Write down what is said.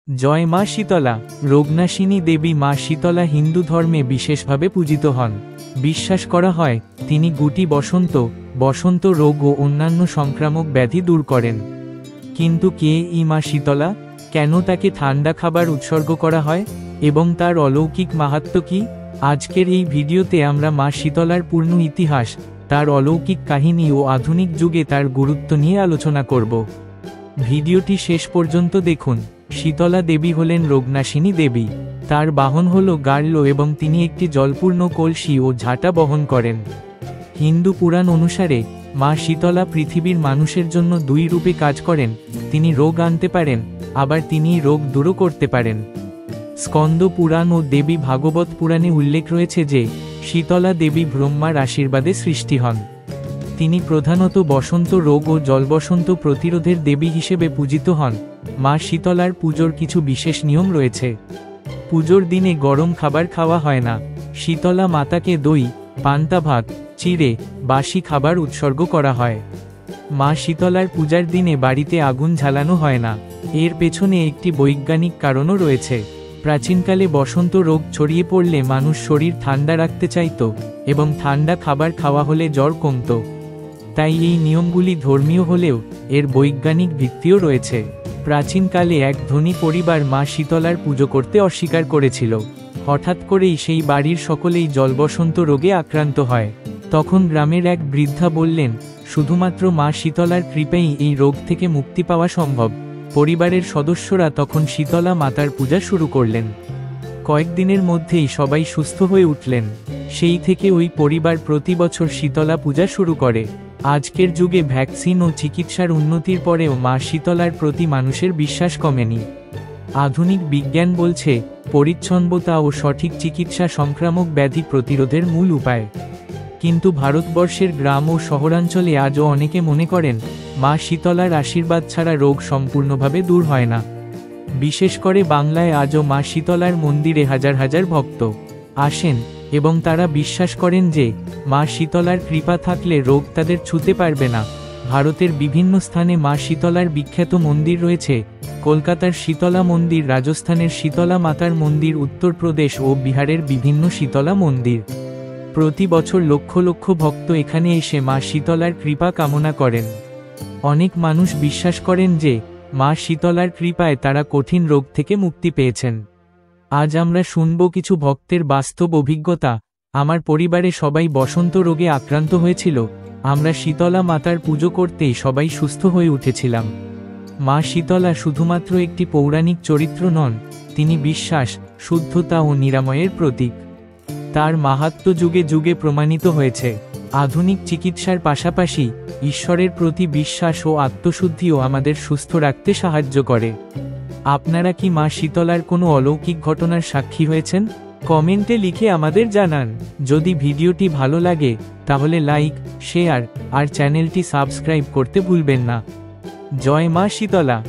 জয় মা শীতলা। রোগনাশিনী দেবী মা শীতলা হিন্দু ধর্মে বিশেষভাবে পূজিত হন। বিশ্বাস করা হয় তিনি গুটি বসন্ত রোগ ও অন্যান্য সংক্রামক ব্যাধি দূর করেন। কিন্তু কে এই মা শীতলা, কেন তাকে ঠান্ডা খাবার উৎসর্গ করা হয় এবং তার অলৌকিক মাহাত্ম্য কি? আজকের এই ভিডিওতে আমরা মা শীতলার পূর্ণ ইতিহাস, তার অলৌকিক কাহিনী ও আধুনিক যুগে তার গুরুত্ব নিয়ে আলোচনা করব। ভিডিওটি শেষ পর্যন্ত দেখুন। শীতলা দেবী হলেন রোগনাশিনী দেবী। তার বাহন হল গার্ল এবং তিনি একটি জলপূর্ণ কলসি ও ঝাঁটা বহন করেন। হিন্দু পুরাণ অনুসারে মা শীতলা পৃথিবীর মানুষের জন্য দুই রূপে কাজ করেন। তিনি রোগ আনতে পারেন, আবার তিনি রোগ দূরও করতে পারেন। স্কন্দ পুরাণ ও দেবী ভাগবত পুরাণে উল্লেখ রয়েছে যে শীতলা দেবী ব্রহ্মার আশীর্বাদে সৃষ্টি হন। তিনি প্রধানত বসন্ত রোগ ও জলবসন্ত প্রতিরোধের দেবী হিসেবে পূজিত হন। মা শীতলার পুজোর কিছু বিশেষ নিয়ম রয়েছে। পুজোর দিনে গরম খাবার খাওয়া হয় না। শীতলা মাতাকে দই, পান্তা ভাত, চিড়ে, বাসি খাবার উৎসর্গ করা হয়। মা শীতলার পূজার দিনে বাড়িতে আগুন জ্বালানো হয় না। এর পেছনে একটি বৈজ্ঞানিক কারণও রয়েছে। প্রাচীনকালে বসন্ত রোগ ছড়িয়ে পড়লে মানুষ শরীর ঠান্ডা রাখতে চাইত এবং ঠান্ডা খাবার খাওয়া হলে জ্বর কমত। তাই এই নিয়মগুলি ধর্মীয় হলেও এর বৈজ্ঞানিক ভিত্তিও রয়েছে। প্রাচীনকালে এক ধনী পরিবার মা শীতলার পুজো করতে অস্বীকার করেছিল। হঠাৎ করেই সেই বাড়ির সকলেই জলবসন্ত রোগে আক্রান্ত হয়। তখন গ্রামের এক বৃদ্ধা বললেন, শুধুমাত্র মা শীতলার কৃপায় এই রোগ থেকে মুক্তি পাওয়া সম্ভব। পরিবারের সদস্যরা তখন শীতলা মাতার পূজা শুরু করলেন। কয়েকদিনের মধ্যেই সবাই সুস্থ হয়ে উঠলেন। সেই থেকে ওই পরিবার প্রতি বছর শীতলা পূজা শুরু করে। আজকের যুগে ভ্যাকসিন ও চিকিৎসার উন্নতির পরেও মা শীতলার প্রতি মানুষের বিশ্বাস কমেনি। আধুনিক বিজ্ঞান বলছে পরিচ্ছন্নতা ও সঠিক চিকিৎসা সংক্রামক ব্যাধি প্রতিরোধের মূল উপায়। কিন্তু ভারতবর্ষের গ্রাম ও শহরাঞ্চলে আজও অনেকে মনে করেন মা শীতলার আশীর্বাদ ছাড়া রোগ সম্পূর্ণভাবে দূর হয় না। বিশেষ করে বাংলায় আজও মা শীতলার মন্দিরে হাজার হাজার ভক্ত আসেন এবং তারা বিশ্বাস করেন যে মা শীতলার কৃপা থাকলে রোগ তাদের ছুঁতে পারবে না। ভারতের বিভিন্ন স্থানে মা শীতলার বিখ্যাত মন্দির রয়েছে। কলকাতার শীতলা মন্দির, রাজস্থানের শীতলা মাতার মন্দির, উত্তরপ্রদেশ ও বিহারের বিভিন্ন শীতলা মন্দির। প্রতি বছর লক্ষ লক্ষ ভক্ত এখানে এসে মা শীতলার কৃপা কামনা করেন। অনেক মানুষ বিশ্বাস করেন যে মা শীতলার কৃপায় তারা কঠিন রোগ থেকে মুক্তি পেয়েছেন। আজ আমরা শুনব কিছু ভক্তের বাস্তব অভিজ্ঞতা। আমার পরিবারে সবাই বসন্ত রোগে আক্রান্ত হয়েছিল। আমরা শীতলা মাতার পুজো করতেই সবাই সুস্থ হয়ে উঠেছিলাম। মা শীতলা শুধুমাত্র একটি পৌরাণিক চরিত্র নন, তিনি বিশ্বাস, শুদ্ধতা ও নিরাময়ের প্রতীক। তার মাহাত্ম্য যুগে যুগে প্রমাণিত হয়েছে। আধুনিক চিকিৎসার পাশাপাশি ঈশ্বরের প্রতি বিশ্বাস ও আত্মশুদ্ধিও আমাদের সুস্থ রাখতে সাহায্য করে। আপনারা কি মা শীতলার কোনো অলৌকিক ঘটনার সাক্ষী হয়েছেন? কমেন্টে লিখে আমাদের জানান। যদি ভিডিওটি ভালো লাগে তাহলে লাইক, শেয়ার আর চ্যানেলটি সাবস্ক্রাইব করতে ভুলবেন না। জয় মা শীতলা।